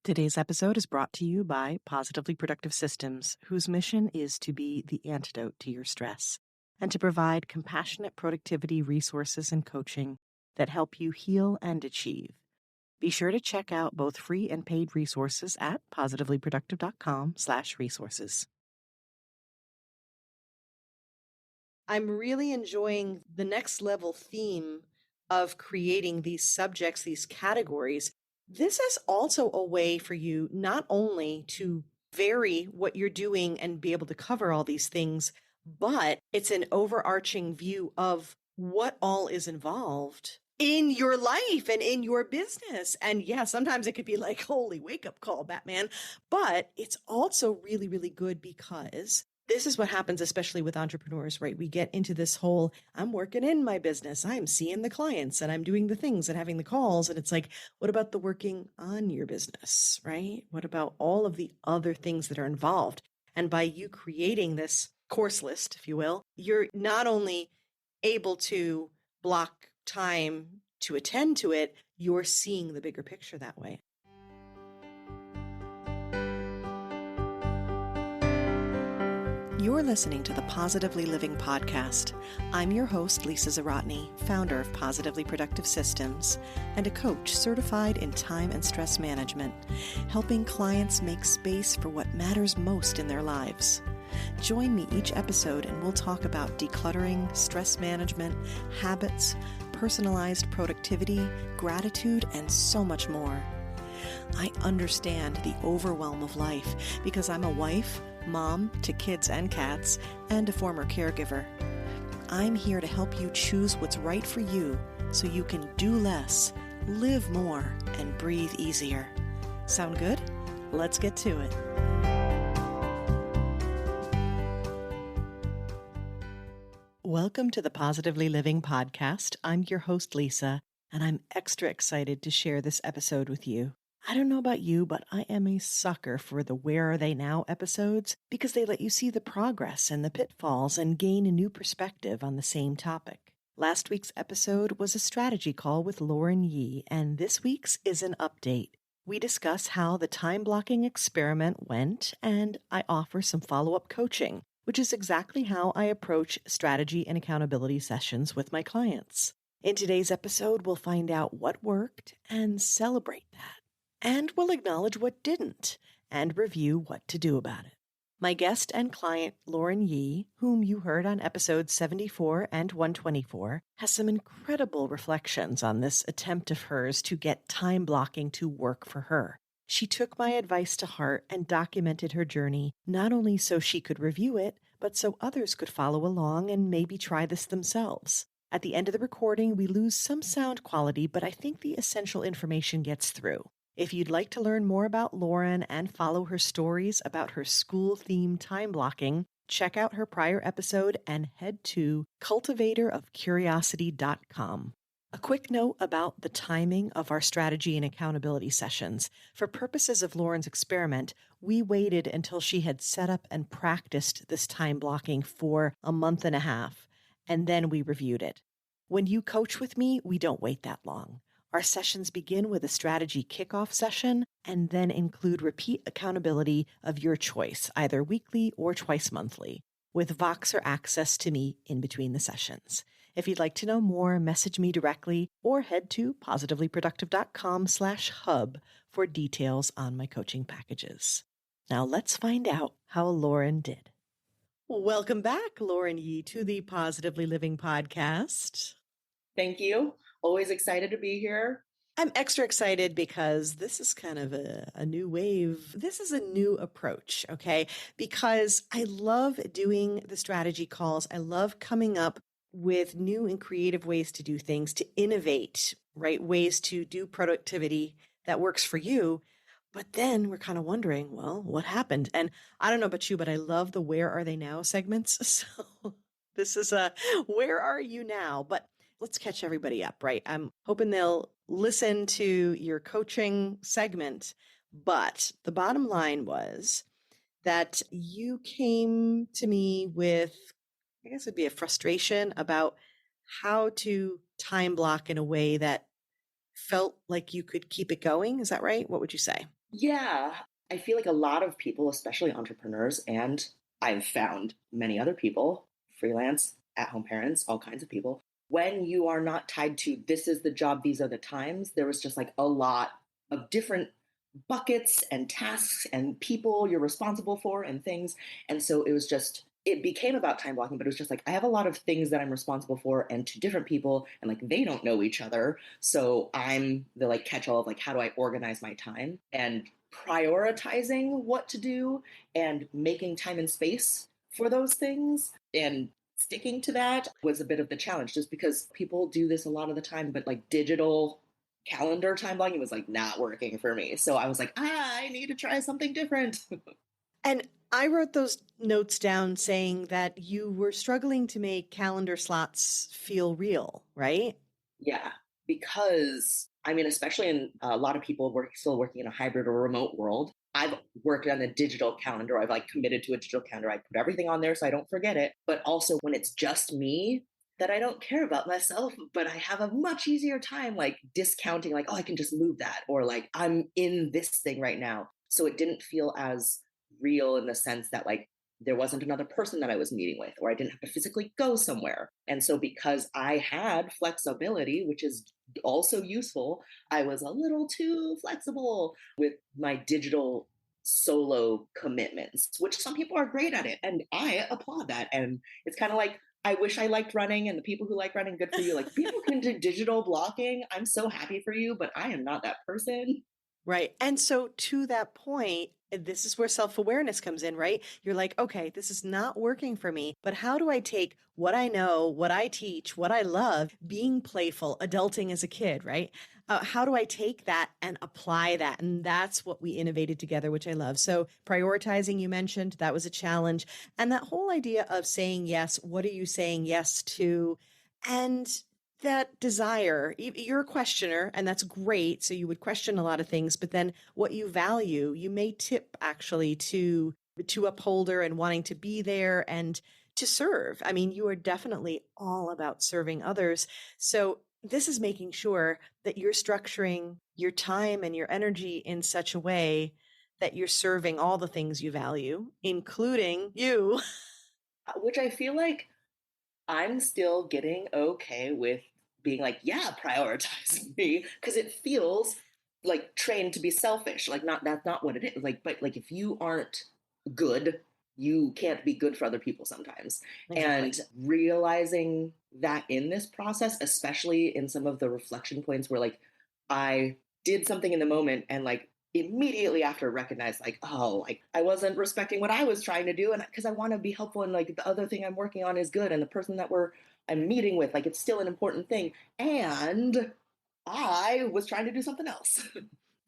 Today's episode is brought to you by Positively Productive Systems, whose mission is to be the antidote to your stress and to provide compassionate productivity resources and coaching that help you heal and achieve. Be sure to check out both free and paid resources at positivelyproductive.com/resources. I'm really enjoying the next level theme of creating these subjects, these categories. This is also a way for you not only to vary what you're doing and be able to cover all these things, but it's an overarching view of what all is involved in your life and in your business. And yeah, sometimes it could be like, holy wake up call, Batman. But it's also really, really good because this is what happens, especially with entrepreneurs, right? We get into this whole, I'm working in my business. I'm seeing the clients and I'm doing the things and having the calls. And it's like, what about the working on your business, right? What about all of the other things that are involved? And by you creating this course list, if you will, you're not only able to block time to attend to it, you're seeing the bigger picture that way. You're listening to the Positively Living Podcast. I'm your host, Lisa Zawrotny, founder of Positively Productive Systems and a coach certified in time and stress management, helping clients make space for what matters most in their lives. Join me each episode and we'll talk about decluttering, stress management, habits, personalized productivity, gratitude, and so much more. I understand the overwhelm of life because I'm a wife, mom to kids and cats, and a former caregiver. I'm here to help you choose what's right for you so you can do less, live more, and breathe easier. Sound good? Let's get to it. Welcome to the Positively Living Podcast. I'm your host, Lisa, and I'm extra excited to share this episode with you. I don't know about you, but I am a sucker for the Where Are They Now episodes because they let you see the progress and the pitfalls and gain a new perspective on the same topic. Last week's episode was a strategy call with Lauren Yee, and this week's is an update. We discuss how the time blocking experiment went, and I offer some follow-up coaching, which is exactly how I approach strategy and accountability sessions with my clients. In today's episode, we'll find out what worked and celebrate that. And we'll acknowledge what didn't and review what to do about it. My guest and client, Lauren Yee, whom you heard on episodes 74 and 124, has some incredible reflections on this attempt of hers to get time blocking to work for her. She took my advice to heart and documented her journey, not only so she could review it, but so others could follow along and maybe try this themselves. At the end of the recording, we lose some sound quality, but I think the essential information gets through. If you'd like to learn more about Lauren and follow her stories about her school-themed time blocking, check out her prior episode and head to cultivatorofcuriosity.com. A quick note about the timing of our strategy and accountability sessions. For purposes of Lauren's experiment, we waited until she had set up and practiced this time blocking for a month and a half, and then we reviewed it. When you coach with me, we don't wait that long. Our sessions begin with a strategy kickoff session and then include repeat accountability of your choice, either weekly or twice monthly, with Voxer access to me in between the sessions. If you'd like to know more, message me directly or head to positivelyproductive.com/hub for details on my coaching packages. Now let's find out how Lauren did. Welcome back, Lauren Yee, to the Positively Living Podcast. Thank you. Always excited to be here. I'm extra excited because this is kind of a new wave. This is a new approach, okay? Because I love doing the strategy calls. I love coming up with new and creative ways to do things, to innovate, right? Ways to do productivity that works for you. But then we're kind of wondering, well, what happened? And I don't know about you, but I love the Where Are They Now segments. So this is a Where Are You Now? But let's catch everybody up, right? I'm hoping they'll listen to your coaching segment. But the bottom line was that you came to me with, I guess it'd be a frustration about how to time block in a way that felt like you could keep it going. Is that right? What would you say? Yeah, I feel like a lot of people, especially entrepreneurs, and I've found many other people, freelance, at home parents, all kinds of people, when you are not tied to this is the job, these are the times, there was just like a lot of different buckets and tasks and people you're responsible for and things. And so it was just, it became about time blocking, but it was just like, I have a lot of things that I'm responsible for and to different people, and like they don't know each other. So I'm the like catch all of like, how do I organize my time and prioritizing what to do and making time and space for those things and sticking to that was a bit of the challenge just because people do this a lot of the time, but like digital calendar time blocking was like not working for me. So I was like, I need to try something different. And I wrote those notes down saying that you were struggling to make calendar slots feel real, right? Yeah, because I mean, especially in a lot of people still working in a hybrid or remote world. I've worked on a digital calendar. I've like committed to a digital calendar. I put everything on there so I don't forget it. But also when it's just me, that I don't care about myself, but I have a much easier time like discounting, like, oh, I can just move that, or like I'm in this thing right now. So it didn't feel as real in the sense that like there wasn't another person that I was meeting with, or I didn't have to physically go somewhere. And so, because I had flexibility, which is also useful, I was a little too flexible with my digital solo commitments, which some people are great at it. And I applaud that. And it's kind of like, I wish I liked running, and the people who like running, good for you. Like, people can do digital blocking. I'm so happy for you, but I am not that person. Right. And so to that point, this is where self-awareness comes in, right? You're like, okay, this is not working for me, but how do I take what I know, what I teach, what I love, being playful, adulting as a kid, right? How do I take that and apply that? And that's what we innovated together, which I love. So prioritizing, you mentioned, that was a challenge. And that whole idea of saying yes, what are you saying yes to? And that desire, you're a questioner, and that's great. So you would question a lot of things, but then what you value, you may tip actually to upholder and wanting to be there and to serve. I mean, you are definitely all about serving others. So this is making sure that you're structuring your time and your energy in such a way that you're serving all the things you value, including you. Which I feel like I'm still getting okay with being like, yeah, prioritize me, because it feels like trained to be selfish. Like, not that's not what it is. Like, but like if you aren't good, you can't be good for other people sometimes. Exactly. And realizing that in this process, especially in some of the reflection points where like I did something in the moment and like immediately after recognized like, oh, like I wasn't respecting what I was trying to do, and because I want to be helpful, and like the other thing I'm working on is good, and the person that I'm meeting with, like it's still an important thing, and I was trying to do something else.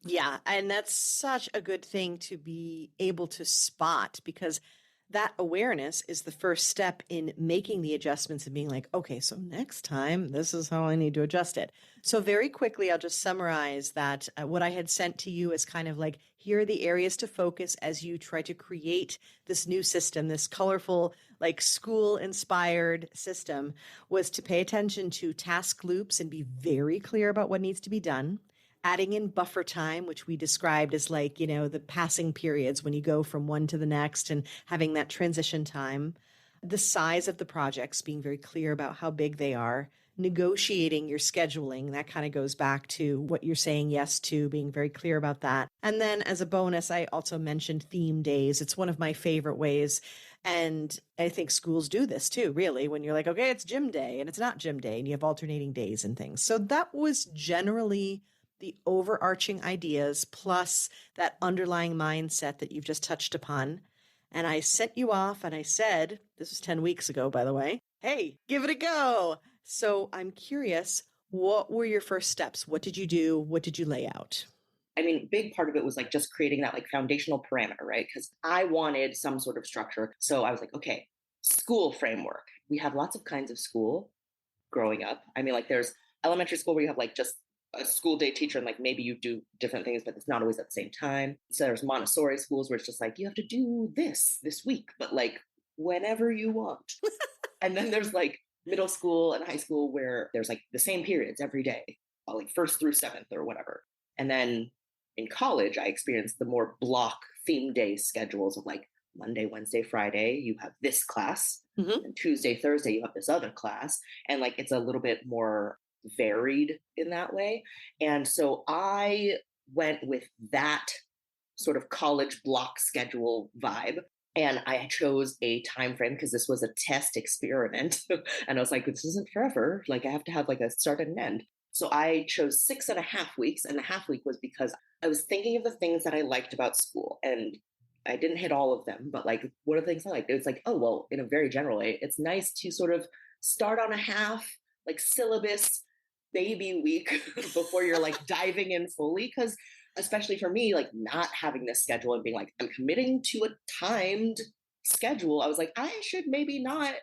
Yeah, and that's such a good thing to be able to spot because that awareness is the first step in making the adjustments and being like, okay, so next time, this is how I need to adjust it. So, very quickly, I'll just summarize that what I had sent to you is kind of like, here are the areas to focus as you try to create this new system, this colorful, like school inspired system, was to pay attention to task loops and be very clear about what needs to be done, adding in buffer time, which we described as like, the passing periods when you go from one to the next and having that transition time, the size of the projects, being very clear about how big they are, negotiating your scheduling. That kind of goes back to what you're saying yes to, being very clear about that. And then as a bonus, I also mentioned theme days. It's one of my favorite ways. And I think schools do this too, really, when you're like, okay, it's gym day and it's not gym day and you have alternating days and things. So that was generally the overarching ideas plus that underlying mindset that you've just touched upon. And I sent you off and I said, this was 10 weeks ago, by the way, hey, give it a go. So I'm curious, what were your first steps? What did you do? What did you lay out? I mean, big part of it was like just creating that like foundational parameter, right? Because I wanted some sort of structure. So I was like, okay, school framework. We have lots of kinds of school growing up. I mean, like there's elementary school where you have like just a school day teacher, and like maybe you do different things, but it's not always at the same time. So there's Montessori schools where it's just like you have to do this week, but like whenever you want. And then there's like middle school and high school where there's like the same periods every day, like first through seventh or whatever. And then in college, I experienced the more block theme day schedules of like Monday, Wednesday, Friday, you have this class, Mhm. and Tuesday, Thursday, you have this other class. And like it's a little bit more varied in that way. And so I went with that sort of college block schedule vibe. And I chose a time frame because this was a test experiment. And I was like, this isn't forever. Like I have to have like a start and an end. So I chose 6.5 weeks. And the half week was because I was thinking of the things that I liked about school. And I didn't hit all of them, but like one of the things I liked, it was like, oh, well, in a very general way, it's nice to sort of start on a half, like syllabus baby week before you're like diving in fully. Because especially for me, like not having this schedule and being like, I'm committing to a timed schedule. I was like, I should maybe not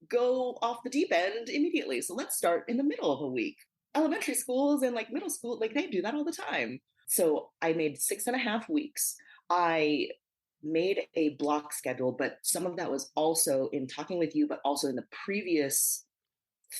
go off the deep end immediately. So let's start in the middle of a week. Elementary schools and like middle school, like they do that all the time. So I made 6.5 weeks. I made a block schedule, but some of that was also in talking with you, but also in the previous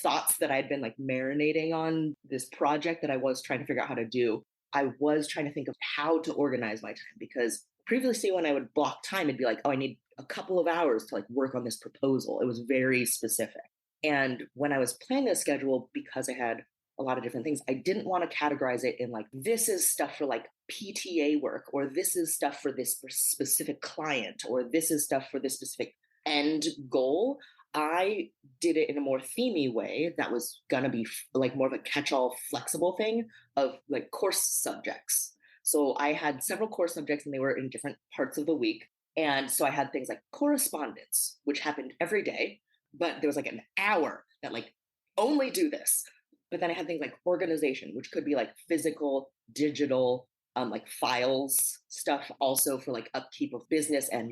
thoughts that I'd been like marinating on this project that I was trying to figure out how to do. I was trying to think of how to organize my time because previously when I would block time, it'd be like, oh, I need a couple of hours to like work on this proposal. It was very specific. And when I was planning a schedule, because I had a lot of different things, I didn't want to categorize it in like, this is stuff for like PTA work, or this is stuff for this specific client, or this is stuff for this specific end goal. I did it in a more themey way that was going to be like more of a catch-all flexible thing of like course subjects. So I had several course subjects and they were in different parts of the week. And so I had things like correspondence, which happened every day, but there was like an hour that like only do this. But then I had things like organization, which could be like physical, digital, like files stuff also for like upkeep of business and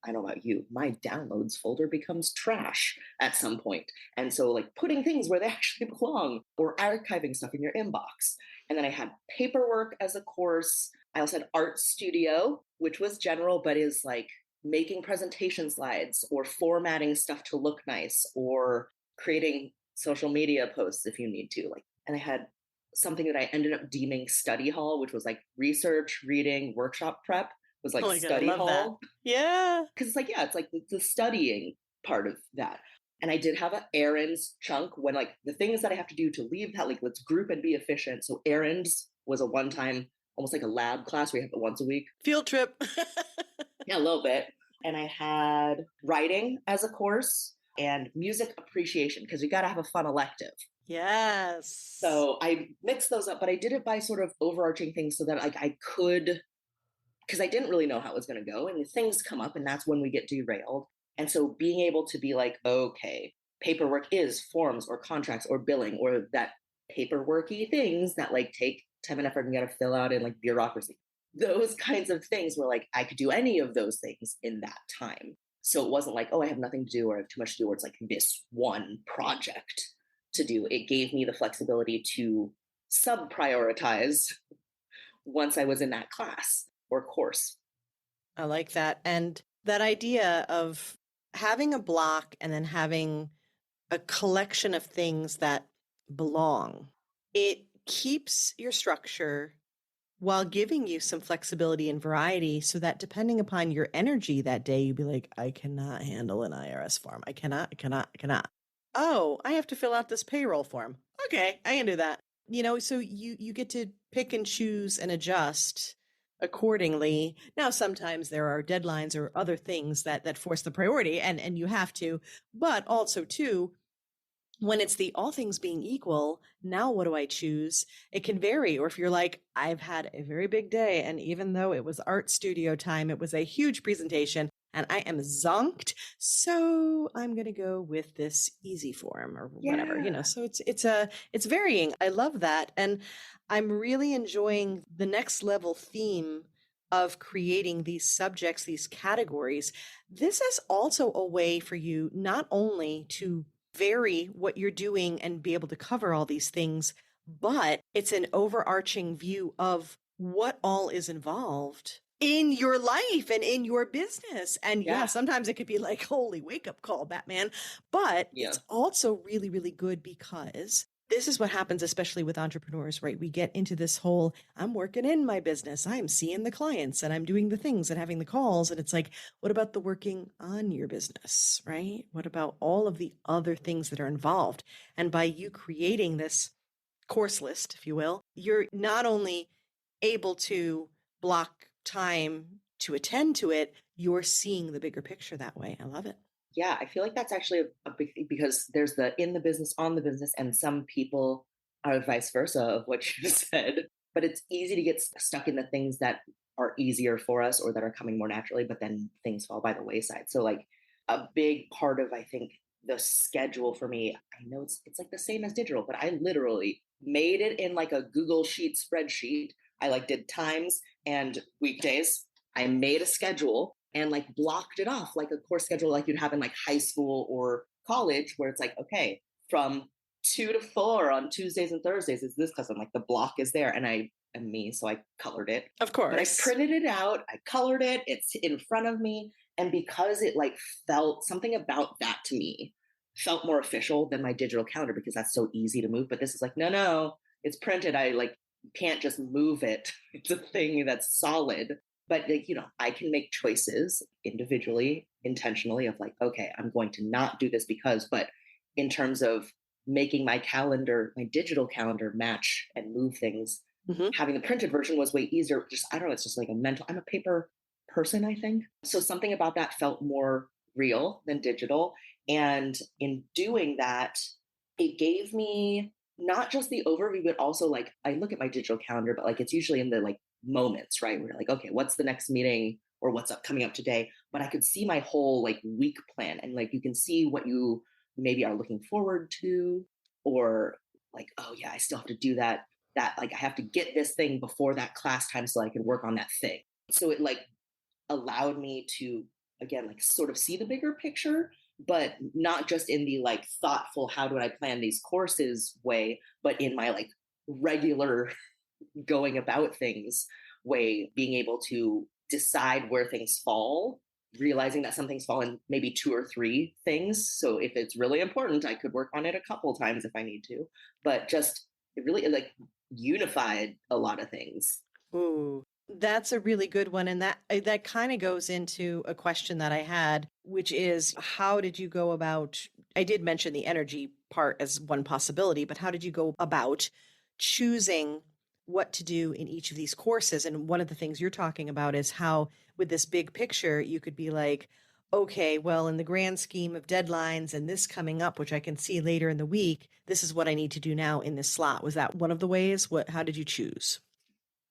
I don't know about you, my downloads folder becomes trash at some point. And so like putting things where they actually belong or archiving stuff in your inbox. And then I had paperwork as a course. I also had art studio, which was general, but is like making presentation slides or formatting stuff to look nice or creating social media posts if you need to. Like, and I had something that I ended up deeming study hall, which was like research, reading, workshop prep was like Oh my God, I study love that. hall. Yeah. Because it's like, yeah, it's like the studying part of that. And I did have an errands chunk when like the things that I have to do to leave that, like let's group and be efficient. So errands was a one time, almost like a lab class. We have it once a week. Field trip. Yeah, a little bit. And I had writing as a course and music appreciation because we got to have a fun elective. Yes. So I mixed those up, but I did it by sort of overarching things so that like I could, because I didn't really know how it was going to go, and things come up, and that's when we get derailed. And so being able to be like, okay, paperwork is forms or contracts or billing or that paperworky things that like take time and effort and got to fill out in like bureaucracy. Those kinds of things were like I could do any of those things in that time. So it wasn't like, oh, I have nothing to do or I have too much to do, or it's like this one project to do. It gave me the flexibility to sub prioritize once I was in that class or course. I like that. And that idea of having a block and then having a collection of things that belong, it keeps your structure while giving you some flexibility and variety so that depending upon your energy that day, you'd be like, I cannot handle an IRS form. I cannot. Oh, I have to fill out this payroll form. Okay, I can do that. So you get to pick and choose and adjust accordingly. Now, sometimes there are deadlines or other things that force the priority and you have to, but also too, when it's the all things being equal, now what do I choose? It can vary. Or if you're like, I've had a very big day, and even though it was art studio time, it was a huge presentation, and I am zonked, so I'm going to go with this easy form or whatever, Yeah. So it's varying. I love that, and I'm really enjoying the next level theme of creating these subjects, these categories. This is also a way for you not only to vary what you're doing and be able to cover all these things, but it's an overarching view of what all is involved in your life and in your business. And yeah, Yeah. sometimes it could be like, holy wake up call, Batman. But Yeah. it's also really, really good because This is what happens, especially with entrepreneurs, right? We get into this whole, I'm working in my business, I'm seeing the clients and I'm doing the things and having the calls. And it's like, what about the working on your business, right? What about all of the other things that are involved? And by you creating this course list, if you will, you're not only able to block time to attend to it, you're seeing the bigger picture that way. I love it. Yeah, I feel like that's actually a big thing because there's the in the business, on the business, and some people are vice versa of what you said. But it's easy to get stuck in the things that are easier for us or that are coming more naturally, but then things fall by the wayside. So, like, a big part of, I think, the schedule for me, I know it's like the same as digital, but I literally made it in like a Google Sheet spreadsheet. I like did times and weekdays. I made a schedule and like blocked it off like a course schedule like you'd have in like high school or college where it's like, okay, from 2 to 4 on Tuesdays and Thursdays is this class. I'm like, the block is there. And I am me, so I colored it. Of But I course. printed it out, I colored it, it's in front of me. And because it like felt something about that to me felt more official than my digital calendar because that's so easy to move. But this is like, no, it's printed. I like can't just move it. It's a thing that's solid. But like, I can make choices individually, intentionally of like, okay, I'm going to not do this because, but in terms of making my calendar, my digital calendar match and move things, having the printed version was way easier. Just, I don't know, it's just like I'm a paper person, I think. So something about that felt more real than digital. And in doing that, it gave me not just the overview, but also like I look at my digital calendar, but like it's usually in the like moments, right? Where you're like, okay, what's the next meeting or what's up coming up today? But I could see my whole like week plan and like you can see what you maybe are looking forward to, or like, oh yeah, I still have to do that. That like I have to get this thing before that class time so I can work on that thing. So it like allowed me to again like sort of see the bigger picture, but not just in the like thoughtful how do I plan these courses way, but in my like regular going about things way, being able to decide where things fall, realizing that some things fall in maybe 2 or 3 things. So if it's really important, I could work on it a couple times if I need to, but just it really like unified a lot of things. Ooh, that's a really good one. And that kind of goes into a question that I had, which is how did you go about? I did mention the energy part as one possibility, but how did you go about choosing what to do in each of these courses? And one of the things you're talking about is how, with this big picture, you could be like, okay, well, in the grand scheme of deadlines and this coming up, which I can see later in the week, this is what I need to do now in this slot. Was that one of the ways? How did you choose?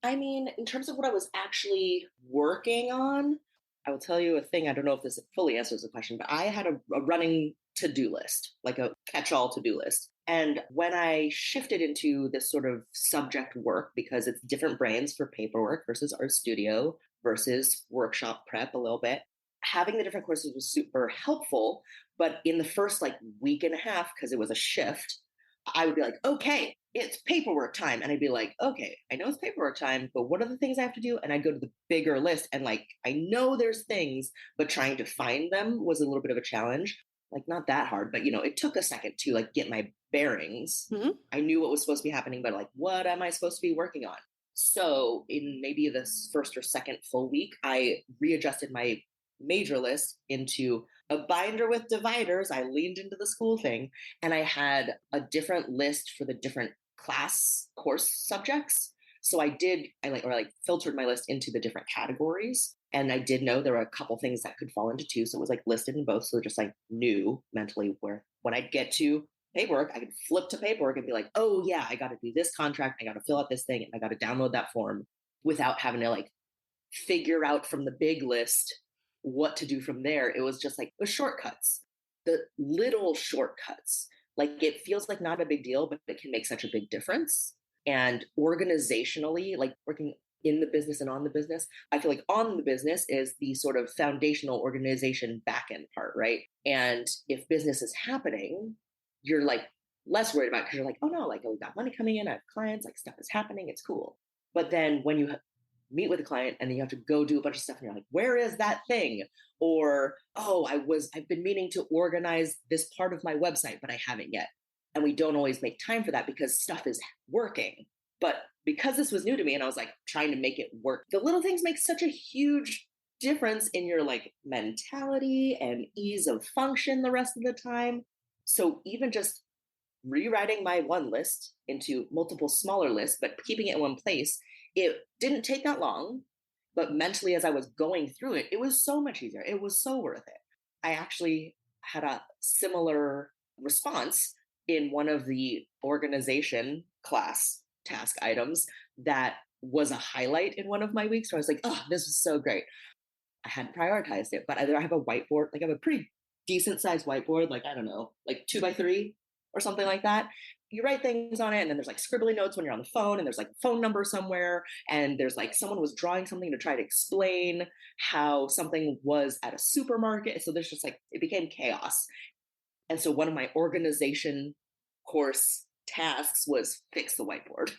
I mean, in terms of what I was actually working on, I will tell you a thing. I don't know if this fully answers the question, but I had a running to do list, like a catch all to do list. And when I shifted into this sort of subject work, because it's different brands for paperwork versus art studio versus workshop prep a little bit, having the different courses was super helpful. But in the first like week and a half, because it was a shift, I would be like, okay, it's paperwork time. And I'd be like, okay, I know it's paperwork time, but what are the things I have to do? And I'd go to the bigger list and like, I know there's things, but trying to find them was a little bit of a challenge. Like not that hard, but it took a second to like get my bearings. I knew what was supposed to be happening, but like, what am I supposed to be working on? So in maybe this first or second full week, I readjusted my major list into a binder with dividers. I leaned into the school thing and I had a different list for the different class course subjects. So I filtered my list into the different categories. And I did know there were a couple things that could fall into two. So it was like listed in both. So just like knew mentally where when I'd get to paperwork, I could flip to paperwork and be like, oh yeah, I got to do this contract. I got to fill out this thing and I got to download that form without having to like figure out from the big list what to do from there. It was just like the shortcuts, the little shortcuts. Like it feels like not a big deal, but it can make such a big difference. And organizationally, like working in the business and on the business, I feel like on the business is the sort of foundational organization backend part, right? And if business is happening, you're like less worried about it because you're like, oh no, like, oh, we got money coming in, I have clients, like stuff is happening, it's cool. But then when you meet with a client and then you have to go do a bunch of stuff and you're like, where is that thing? Or, oh, I've been meaning to organize this part of my website, but I haven't yet. And we don't always make time for that because stuff is working. But because this was new to me and I was like trying to make it work, the little things make such a huge difference in your like mentality and ease of function the rest of the time. So even just rewriting my one list into multiple smaller lists, but keeping it in one place, it didn't take that long. But mentally, as I was going through it, it was so much easier. It was so worth it. I actually had a similar response in one of the organization class task items that was a highlight in one of my weeks where I was like, oh, this was so great. I hadn't prioritized it, but either I have a whiteboard, like I have a pretty decent sized whiteboard, like I don't know, like 2x3 or something like that. You write things on it, and then there's like scribbly notes when you're on the phone, and there's like a phone number somewhere, and there's like someone was drawing something to try to explain how something was at a supermarket. So there's just like, it became chaos. And so one of my organization course tasks was fix the whiteboard.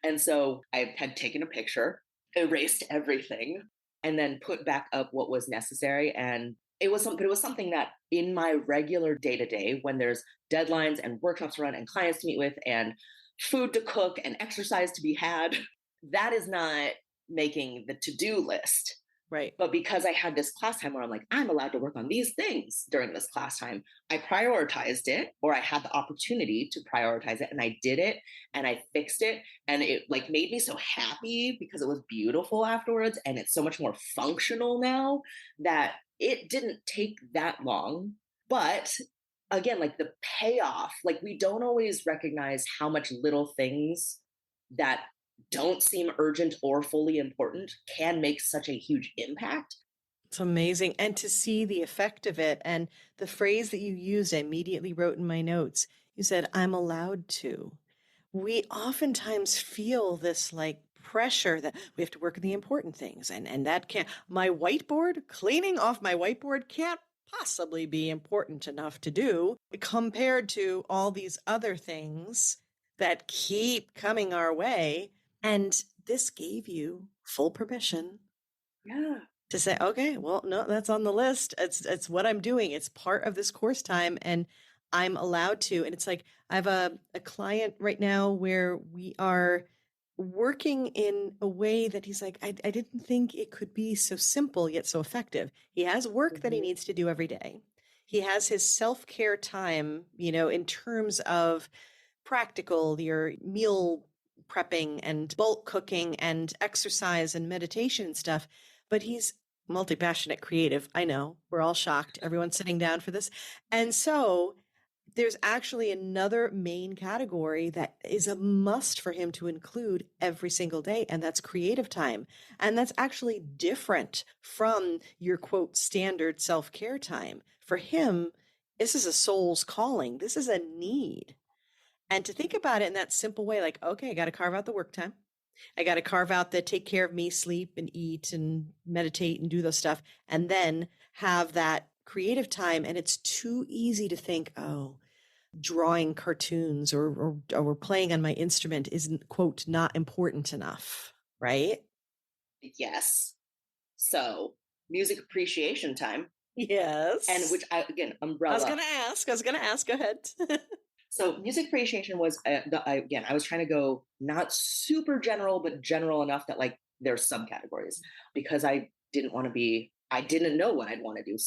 And so I had taken a picture, erased everything, and then put back up what was necessary. And it was something that in my regular day to day, when there's deadlines and workshops to run and clients to meet with and food to cook and exercise to be had, that is not making the to-do list. Right. But because I had this class time where I'm like, I'm allowed to work on these things during this class time, I prioritized it, or I had the opportunity to prioritize it, and I did it and I fixed it. And it like made me so happy because it was beautiful afterwards. And it's so much more functional now that it didn't take that long. But again, like the payoff, like we don't always recognize how much little things that don't seem urgent or fully important can make such a huge impact. It's amazing. And to see the effect of it, and the phrase that you used, I immediately wrote in my notes. You said, I'm allowed to. We oftentimes feel this like pressure that we have to work on the important things. And that can't, my whiteboard, cleaning off my whiteboard can't possibly be important enough to do compared to all these other things that keep coming our way. And this gave you full permission. Yeah. To say, okay, well, no, that's on the list. It's what I'm doing. It's part of this course time, and I'm allowed to. And it's like, I have a client right now where we are working in a way that he's like, I didn't think it could be so simple yet so effective. He has work that he needs to do every day. He has his self-care time, in terms of practical, your meal prepping and bulk cooking and exercise and meditation and stuff. But he's multi-passionate creative. I know, we're all shocked. Everyone's sitting down for this. And so there's actually another main category that is a must for him to include every single day, and that's creative time. And that's actually different from your quote standard self-care time. For him, this is a soul's calling. This is a need. And to think about it in that simple way, like, okay, I got to carve out the work time. I got to carve out the take care of me, sleep and eat and meditate and do those stuff. And then have that creative time. And it's too easy to think, oh, drawing cartoons or playing on my instrument isn't, quote, not important enough. Right? Yes. So music appreciation time. Yes. And which again, umbrella. I was going to ask. Go ahead. So music appreciation was, I was trying to go not super general, but general enough that like there's subcategories, because I didn't know what I'd want to do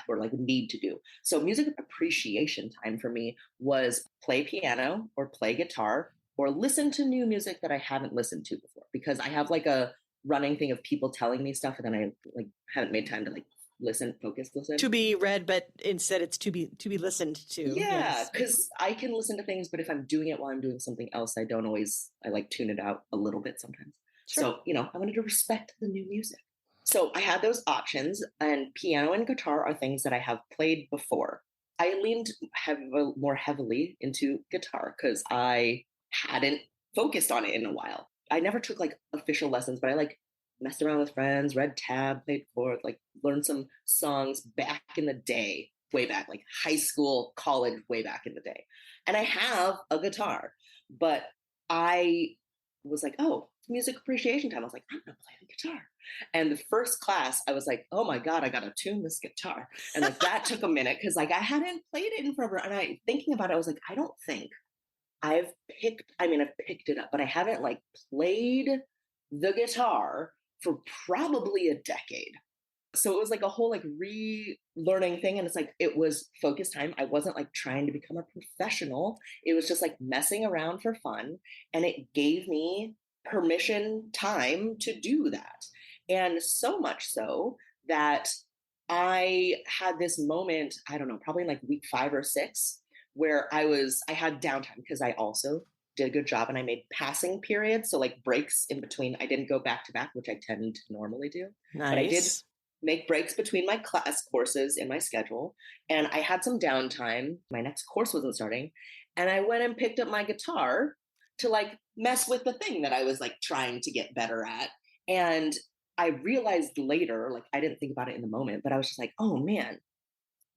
or like need to do. So music appreciation time for me was play piano or play guitar or listen to new music that I haven't listened to before, because I have like a running thing of people telling me stuff and then I like haven't made time to like listen. To be read, but instead it's to be listened to. Yeah, because I can listen to things, but if I'm doing it while I'm doing something else, I like tune it out a little bit sometimes. Sure. So, I wanted to respect the new music. So I had those options, and piano and guitar are things that I have played before. I leaned more heavily into guitar because I hadn't focused on it in a while. I never took like official lessons, but I like messed around with friends, read tab, played chords, like learned some songs back in the day, way back, like high school, college, way back in the day. And I have a guitar, but I was like, oh, music appreciation time. I was like, I'm going to play the guitar. And the first class, I was like, oh my God, I got to tune this guitar. And like that took a minute because like I hadn't played it in forever. And thinking about it, I was like, I don't think I've picked it up, but I haven't like played the guitar for probably a decade. So it was like a whole like relearning thing. And it's like, it was focus time. I wasn't like trying to become a professional. It was just like messing around for fun. And it gave me permission time to do that. And so much so that I had this moment, I don't know, probably in like week 5 or 6, where I had downtime because I also did a good job and I made passing periods. So like breaks in between. I didn't go back to back, which I tend to normally do, but I did Nice. make breaks between my class courses in my schedule. And I had some downtime. My next course wasn't starting. And I went and picked up my guitar to like mess with the thing that I was like trying to get better at. And I realized later, like I didn't think about it in the moment, but I was just like, oh man,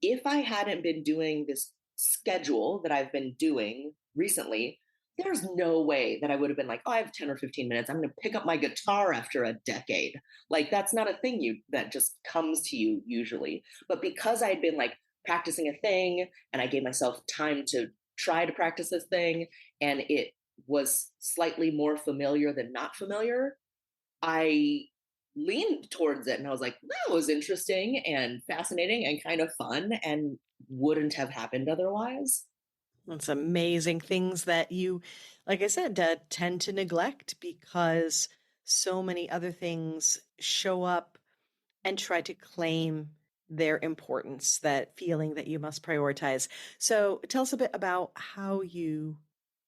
if I hadn't been doing this schedule that I've been doing recently, there's no way that I would have been like, oh, I have 10 or 15 minutes. I'm going to pick up my guitar after a decade. Like that's not a thing that just comes to you usually. But because I'd been like practicing a thing and I gave myself time to try to practice this thing and it was slightly more familiar than not familiar, I leaned towards it and I was like, that was interesting and fascinating and kind of fun and wouldn't have happened otherwise. That's amazing things that you, like I said, tend to neglect because so many other things show up and try to claim their importance, that feeling that you must prioritize. So tell us a bit about how you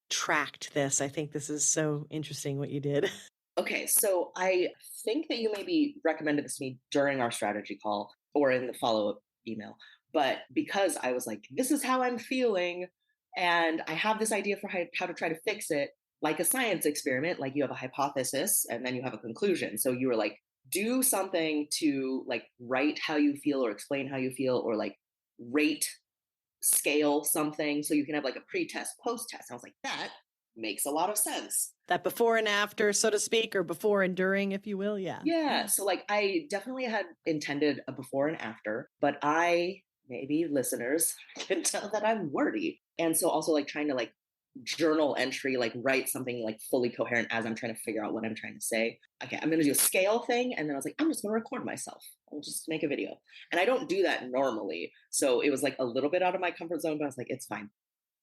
tracked this. I think this is so interesting what you did. Okay, so I think that you maybe recommended this to me during our strategy call or in the follow up email. But because I was like, this is how I'm feeling, and I have this idea for how to try to fix it, like a science experiment, like you have a hypothesis and then you have a conclusion. So you were like, do something to like write how you feel or explain how you feel or like rate scale something so you can have like a pre-test, post-test. I was like, that makes a lot of sense. That before and after, so to speak, or before and during, if you will. Yeah. Yeah. So like I definitely had intended a before and after, but maybe listeners can tell that I'm wordy. And so also like trying to like journal entry, like write something like fully coherent as I'm trying to figure out what I'm trying to say. Okay, I'm gonna do a scale thing. And then I was like, I'm just gonna record myself. I'll just make a video. And I don't do that normally. So it was like a little bit out of my comfort zone, but I was like, it's fine.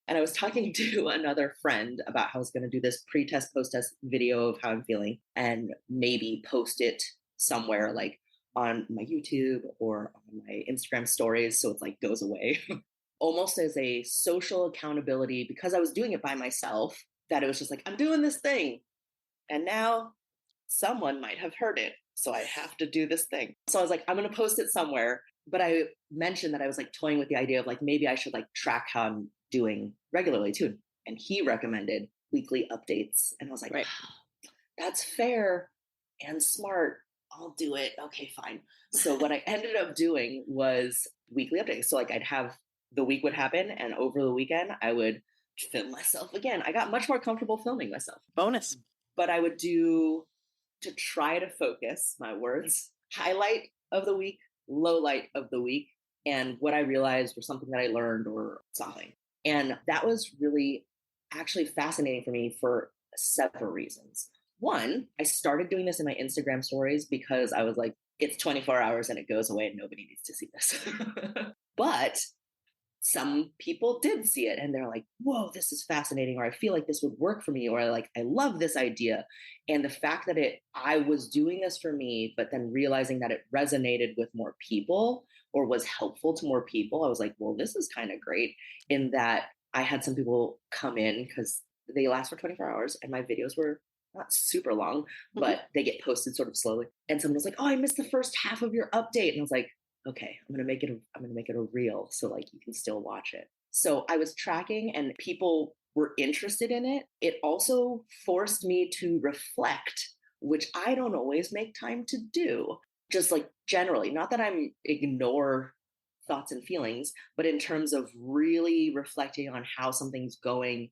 And I was talking to another friend about how I was going to do this pre-test, post-test video of how I'm feeling and maybe post it somewhere like on my YouTube or on my Instagram stories. So it's like goes away almost as a social accountability because I was doing it by myself, that it was just like, I'm doing this thing. And now someone might have heard it. So I have to do this thing. So I was like, I'm going to post it somewhere. But I mentioned that I was like toying with the idea of like, maybe I should like track how I'm doing regularly too. And he recommended weekly updates. And I was like, Right. oh, that's fair and smart. I'll do it. Okay, fine. So what I ended up doing was weekly updates. So like I'd have the week would happen and over the weekend I would film myself again. I got much more comfortable filming myself. Bonus. But I would do, to try to focus my words, highlight of the week, low light of the week, and what I realized or something that I learned or something. And that was really actually fascinating for me for several reasons. One, I started doing this in my Instagram stories because I was like, it's 24 hours and it goes away and nobody needs to see this. But some people did see it and they're like, whoa, this is fascinating, or I feel like this would work for me, or like, I love this idea. And the fact that I was doing this for me, but then realizing that it resonated with more people or was helpful to more people, I was like, well, this is kind of great. In that I had some people come in because they last for 24 hours and my videos were not super long, but they get posted sort of slowly. And someone was like, oh, I missed the first half of your update. And I was like, okay, I'm gonna make it a reel so like you can still watch it. So I was tracking and people were interested in it. It also forced me to reflect, which I don't always make time to do. Just like generally, not that I'm ignore thoughts and feelings, but in terms of really reflecting on how something's going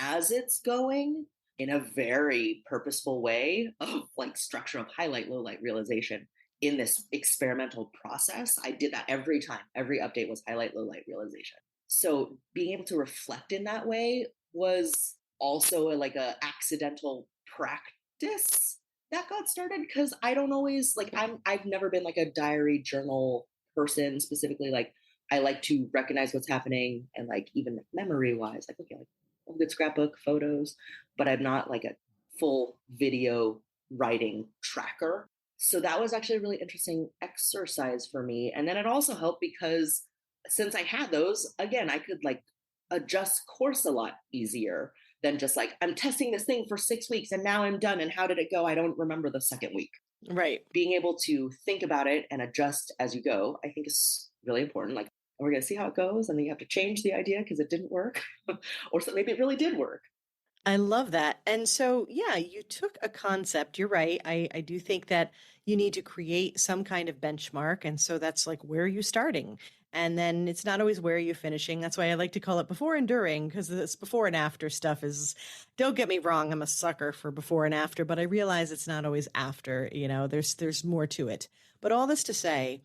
as it's going in a very purposeful way of like structure of highlight, low light, realization in this experimental process. I did that every time. Every update was highlight, low light, realization. So being able to reflect in that way was also like a accidental practice that got started because I don't always like I've never been like a diary journal person specifically. Like I like to recognize what's happening and like even memory wise, like okay, like a good scrapbook, photos, but I'm not like a full video writing tracker. So that was actually a really interesting exercise for me. And then it also helped because since I had those, again, I could like adjust course a lot easier than just like, I'm testing this thing for 6 weeks and now I'm done. And how did it go? I don't remember the second week. Right. Being able to think about it and adjust as you go, I think is really important. Like, we're going to see how it goes. And then you have to change the idea because it didn't work. Or so maybe it really did work. I love that. And so, yeah, you took a concept. You're right. I do think that you need to create some kind of benchmark. And so that's like, where are you starting? And then it's not always where are you finishing. That's why I like to call it before and during, because this before and after stuff is, don't get me wrong, I'm a sucker for before and after, but I realize it's not always after, there's more to it. But all this to say,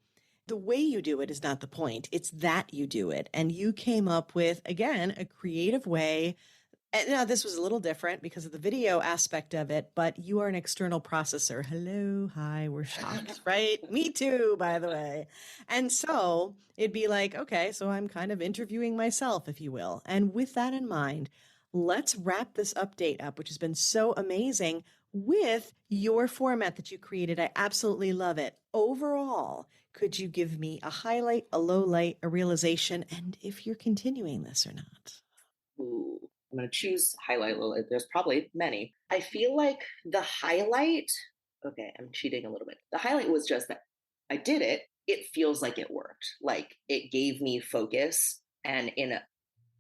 the way you do it is not the point. It's that you do it. And you came up with, again, a creative way. And now this was a little different because of the video aspect of it, but you are an external processor. Hello, hi, we're shocked, right? Me too, by the way. And so it'd be like, okay, so I'm kind of interviewing myself, if you will. And with that in mind, let's wrap this update up, which has been so amazing with your format that you created. I absolutely love it. Overall, could you give me a highlight, a low light, a realization, and if you're continuing this or not? Ooh, I'm going to choose highlight. There's probably many. I feel like the highlight, okay, I'm cheating a little bit. The highlight was just that I did it. It feels like it worked. Like it gave me focus. And in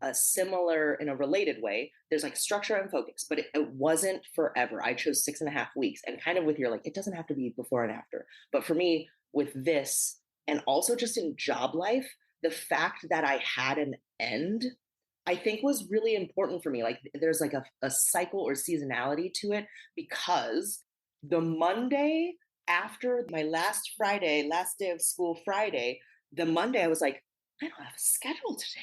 a related way, there's like structure and focus, but it wasn't forever. I chose 6.5 weeks and kind of with your like, it doesn't have to be before and after. But for me, with this, and also just in job life, the fact that I had an end I think was really important for me. Like there's like a cycle or seasonality to it because the Monday after my last Friday, last day of school Friday, the Monday I was like, I don't have a schedule today.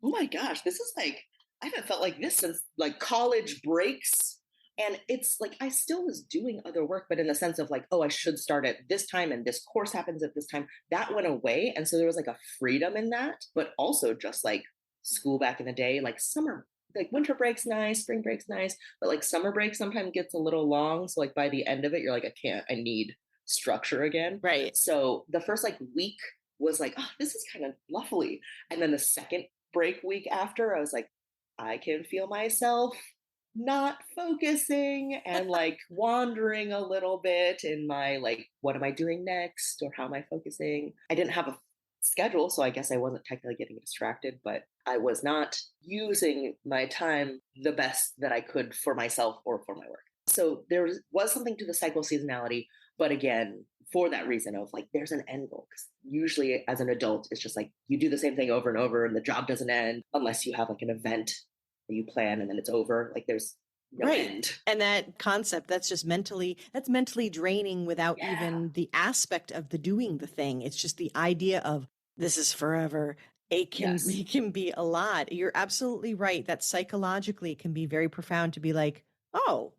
Oh my gosh, this is like, I haven't felt like this since like college breaks. And it's like I still was doing other work, but in the sense of like, oh, I should start at this time and this course happens at this time. That went away. And so there was like a freedom in that, but also just like school back in the day, like summer, like winter break's nice, spring break's nice, but like summer break sometimes gets a little long. So like by the end of it, you're like, I need structure again. Right. So the first like week was like, oh, this is kind of lovely. And then the second break week after, I was like, I can feel myself not focusing and like wandering a little bit in my like, what am I doing next? Or how am I focusing? I didn't have a schedule, so I guess I wasn't technically getting distracted, but I was not using my time the best that I could for myself or for my work. So there was something to the cycle seasonality, but again, for that reason of like, there's an end goal. Because usually as an adult, it's just like you do the same thing over and over and the job doesn't end unless you have like an event that you plan and then it's over. Like there's no end. And that concept, that's mentally draining without even the aspect of the doing the thing. It's just the idea of this is forever. It can be a lot. You're absolutely right. That psychologically can be very profound to be like, oh,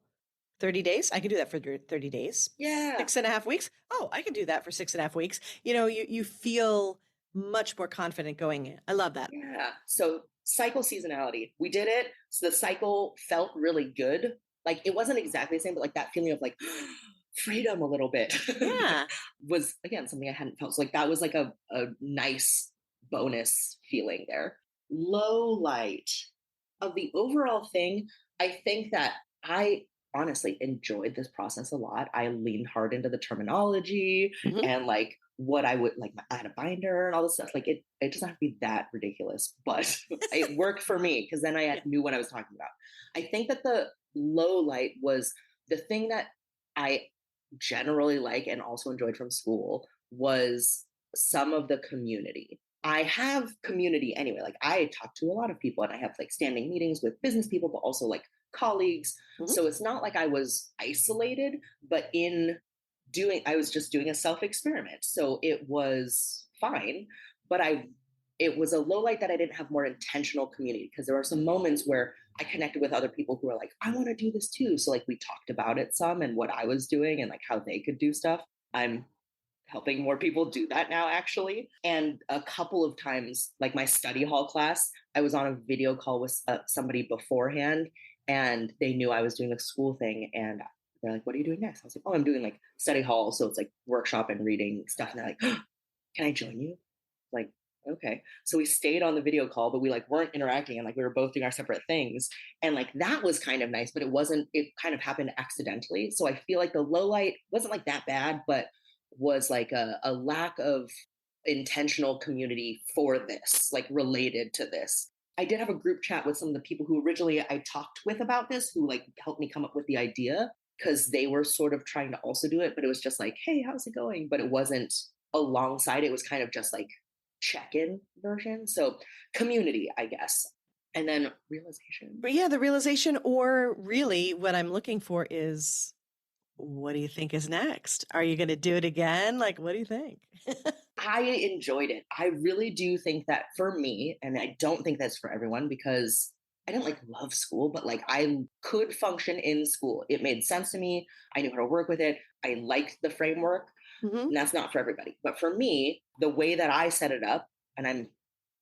30 days? I can do that for 30 days. Yeah. 6.5 weeks? Oh, I can do that for 6.5 weeks. You feel much more confident going in. I love that. Yeah. So cycle seasonality. We did it. So the cycle felt really good. Like it wasn't exactly the same, but like that feeling of like freedom a little bit. Yeah. Was again something I hadn't felt. So like that was like a nice bonus feeling there. Low light of the overall thing, I think that I honestly enjoyed this process a lot. I leaned hard into the terminology and like what I would like, I had a binder and all this stuff. Like it doesn't have to be that ridiculous, but it worked for me because then I knew what I was talking about. I think that the low light was the thing that I generally like and also enjoyed from school was some of the community. I have community anyway. Like I talk to a lot of people and I have like standing meetings with business people, but also like colleagues. So it's not like I was isolated, but I was just doing a self experiment. So it was fine, but it was a low light that I didn't have more intentional community because there were some moments where I connected with other people who were like, I want to do this too. So like we talked about it some and what I was doing and like how they could do stuff. I'm helping more people do that now, actually. And a couple of times, like my study hall class, I was on a video call with somebody beforehand, and they knew I was doing the school thing. And they're like, "What are you doing next?" I was like, "Oh, I'm doing like study hall. So it's like workshop and reading stuff." And they're like, "Oh, can I join you?" Like, okay. So we stayed on the video call, but we like weren't interacting and like we were both doing our separate things. And like that was kind of nice, but it kind of happened accidentally. So I feel like the low light wasn't like that bad, but was like a lack of intentional community for this, like related to this. I did have a group chat with some of the people who originally I talked with about this, who like helped me come up with the idea because they were sort of trying to also do it, but it was just like, hey, how's it going? But it wasn't alongside, it was kind of just like check-in version. So community, I guess. And then realization. But yeah, the realization, or really what I'm looking for is, what do you think is next? Are you going to do it again? Like, what do you think? I enjoyed it. I really do think that for me, and I don't think that's for everyone because I didn't like love school, but like I could function in school. It made sense to me. I knew how to work with it. I liked the framework. Mm-hmm. And that's not for everybody. But for me, the way that I set it up, and I'm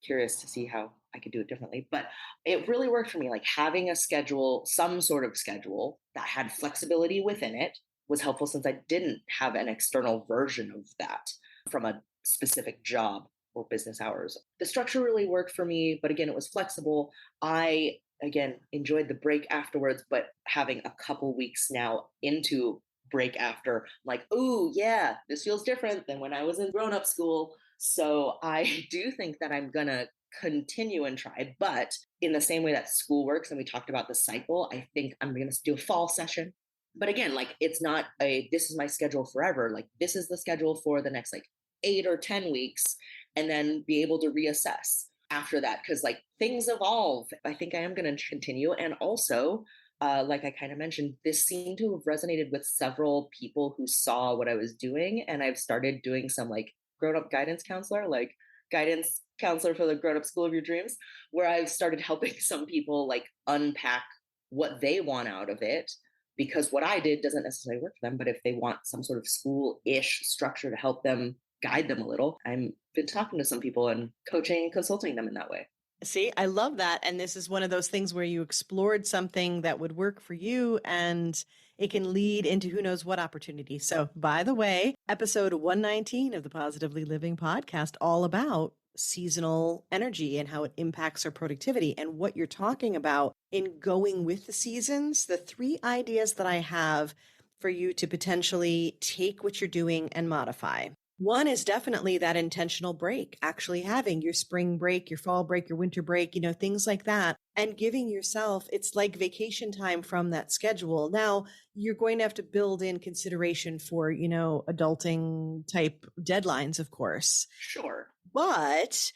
curious to see how I could do it differently, but it really worked for me. Like having a schedule, some sort of schedule that had flexibility within it was helpful since I didn't have an external version of that from a specific job or business hours. The structure really worked for me, but again, it was flexible. I again enjoyed the break afterwards, but having a couple weeks now into break after, like, oh yeah, this feels different than when I was in grown-up school. So I do think that I'm gonna continue and try, but in the same way that school works, and we talked about the cycle, I think I'm gonna do a fall session. But again, like it's not a this is my schedule forever. Like this is the schedule for the next like 8 or 10 weeks, and then be able to reassess after that because like things evolve. I think I am going to continue, and also like I kind of mentioned, this seemed to have resonated with several people who saw what I was doing, and I've started doing some like grown up guidance counselor, like guidance counselor for the grown up school of your dreams, where I've started helping some people like unpack what they want out of it because what I did doesn't necessarily work for them. But if they want some sort of school ish structure to help them guide them a little, I've been talking to some people and coaching and consulting them in that way. See, I love that. And this is one of those things where you explored something that would work for you and it can lead into who knows what opportunity. So, by the way, episode 119 of the Positively Living podcast, all about seasonal energy and how it impacts our productivity and what you're talking about in going with the seasons. The 3 ideas that I have for you to potentially take what you're doing and modify. One is definitely that intentional break, actually having your spring break, your fall break, your winter break, things like that, and giving yourself, it's like vacation time from that schedule. Now, you're going to have to build in consideration for, adulting type deadlines, of course. Sure. But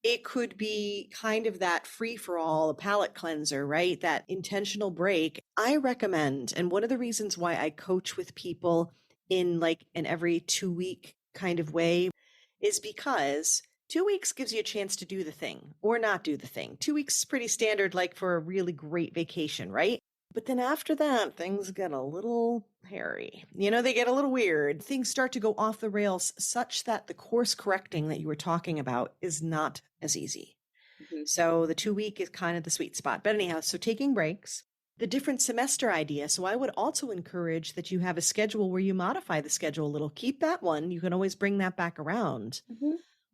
it could be kind of that free for all, a palate cleanser, right? That intentional break. I recommend, and one of the reasons why I coach with people in like an every 2-week kind of way is because 2 weeks gives you a chance to do the thing or not do the thing. 2 weeks is pretty standard, like for a really great vacation, right? But then after that, things get a little hairy. They get a little weird. Things start to go off the rails such that the course correcting that you were talking about is not as easy. Mm-hmm. So the 2-week is kind of the sweet spot. But anyhow, so taking breaks, the different semester idea. So I would also encourage that you have a schedule where you modify the schedule a little. Keep that one. You can always bring that back around,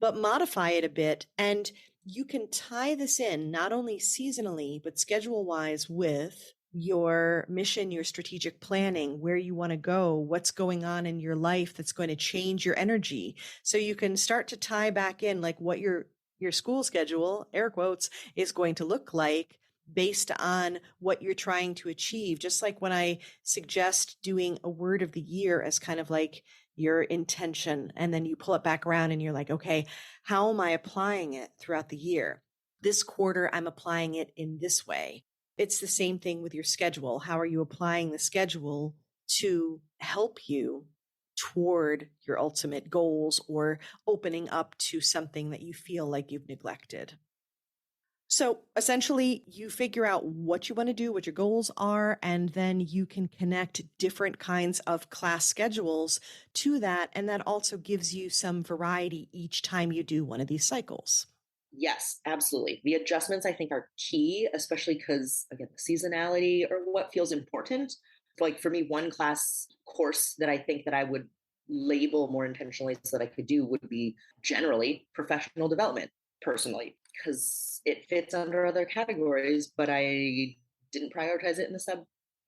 but modify it a bit. And you can tie this in not only seasonally, but schedule wise with your mission, your strategic planning, where you want to go, what's going on in your life that's going to change your energy. So you can start to tie back in like what your school schedule, air quotes, is going to look like based on what you're trying to achieve. Just like when I suggest doing a word of the year as kind of like your intention, and then you pull it back around and you're like, okay, how am I applying it throughout the year? This quarter, I'm applying it in this way. It's the same thing with your schedule. How are you applying the schedule to help you toward your ultimate goals or opening up to something that you feel like you've neglected? So essentially, you figure out what you want to do, what your goals are, and then you can connect different kinds of class schedules to that. And that also gives you some variety each time you do one of these cycles. Yes, absolutely. The adjustments I think are key, especially because, again, the seasonality or what feels important. Like for me, one class course that I think that I would label more intentionally so that I could do would be generally professional development personally, because it fits under other categories, but I didn't prioritize it in the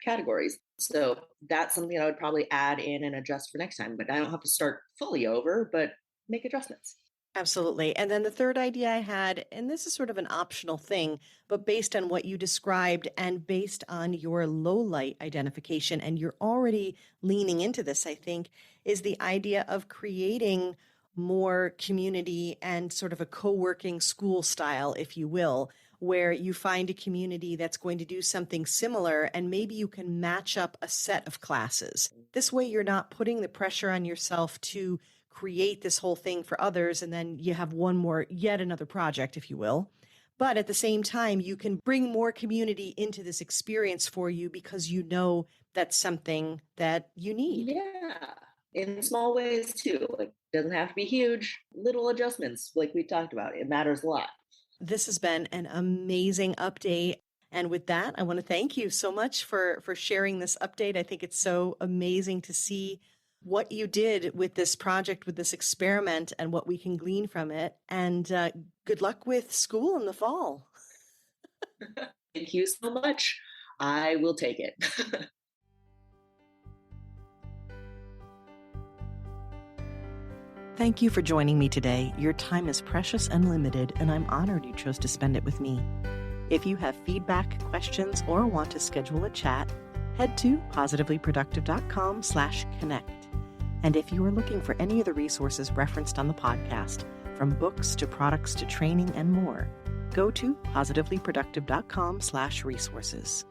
subcategories. So that's something I would probably add in and adjust for next time, but I don't have to start fully over, but make adjustments. Absolutely. And then the third idea I had, and this is sort of an optional thing, but based on what you described and based on your low light identification, and you're already leaning into this, I think, is the idea of creating more community and sort of a co-working school style, if you will, where you find a community that's going to do something similar and maybe you can match up a set of classes. This way, you're not putting the pressure on yourself to create this whole thing for others, and then you have yet another project, if you will. But at the same time, you can bring more community into this experience for you because you know that's something that you need. Yeah, in small ways too. Like, doesn't have to be huge. Little adjustments, like we talked about, it matters a lot. This has been an amazing update. And with that, I want to thank you so much for sharing this update. I think it's so amazing to see what you did with this project, with this experiment, and what we can glean from it. And good luck with school in the fall. Thank you so much. I will take it. Thank you for joining me today. Your time is precious and limited, and I'm honored you chose to spend it with me. If you have feedback, questions, or want to schedule a chat, head to positivelyproductive.com/connect. And if you are looking for any of the resources referenced on the podcast, from books to products to training and more, go to positivelyproductive.com/resources.